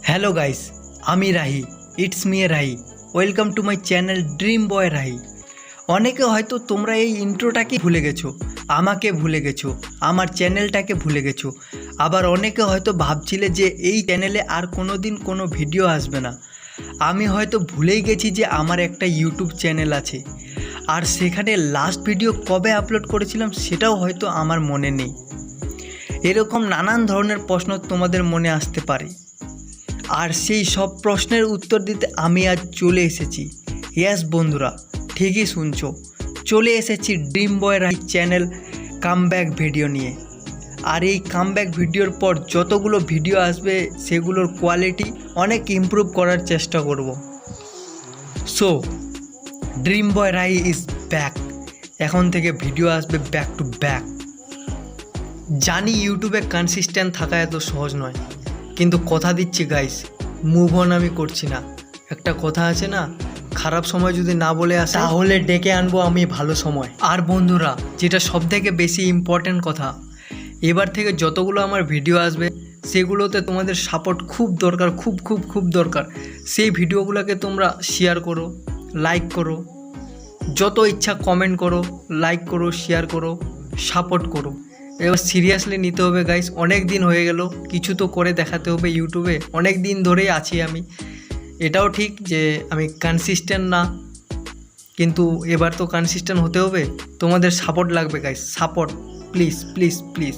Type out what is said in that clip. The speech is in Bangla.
হ্যালো গাইস, আমি Rahi. It's me Rahi. Welcome to my channel dream boy Rahi. অনেকে হয়তো তোমরা এই ইন্ট্রোটাকে ভুলে গেছো, আমাকে ভুলে গেছো, আমার চ্যানেলটাকে ভুলে গেছো। আবার অনেকে হয়তো ভাবছিলে যে এই চ্যানেলে আর কোনো দিন কোনো ভিডিও আসবে না। আমি হয়তো ভুলেই গেছি যে আমার একটা ইউটিউব চ্যানেল আছে, আর সেখানে লাস্ট ভিডিও কবে আপলোড করেছিলাম সেটাও হয়তো আমার মনে নেই। এরকম নানান ধরনের প্রশ্ন তোমাদের মনে আসতে পারে, আর সেই সব প্রশ্নের উত্তর দিতে আমি আজ চলে এসেছি। ইয়েস বন্ধুরা, ঠিকই শুনছো, চলে এসেছি dream boy Rahi channel comeback video নিয়ে। আর এই কামব্যাক ভিডিওর পর যতগুলো ভিডিও আসবে সেগুলোর কোয়ালিটি অনেক ইমপ্রুভ করার চেষ্টা করব। So dream boy Rahi is back. এখন থেকে ভিডিও আসবে ব্যাক টু ব্যাক। জানি ইউটিউবে কনসিস্টেন্ট থাকা এত সহজ নয়, কিন্তু কথা দিচ্ছি গাইস, মুভ অন আমি করছি না। একটা কথা আছে না, খারাপ সময় যদি না বলে আসে তাহলে ডেকে আনবো আমি ভালো সময়। আর বন্ধুরা, যেটা সবথেকে বেশি ইম্পর্ট্যান্ট কথা, এবার থেকে যতগুলো আমার ভিডিও আসবে সেগুলোতে তোমাদের সাপোর্ট খুব দরকার, খুব খুব খুব দরকার। সেই ভিডিওগুলোকে তোমরা শেয়ার করো, লাইক করো, যত ইচ্ছা কমেন্ট করো, লাইক করো, শেয়ার করো, সাপোর্ট করো। এবার সিরিয়াসলি নিতে হবে গাইস। অনেক দিন হয়ে গেল, কিছু তো করে দেখাতে হবে ইউটিউবে। অনেক দিন ধরেই আছি আমি, এটাও ঠিক যে আমি কনসিস্টেন্ট না, কিন্তু এবার তো কনসিস্টেন্ট হতে হবে। তোমাদের সাপোর্ট লাগবে guys, support please please please.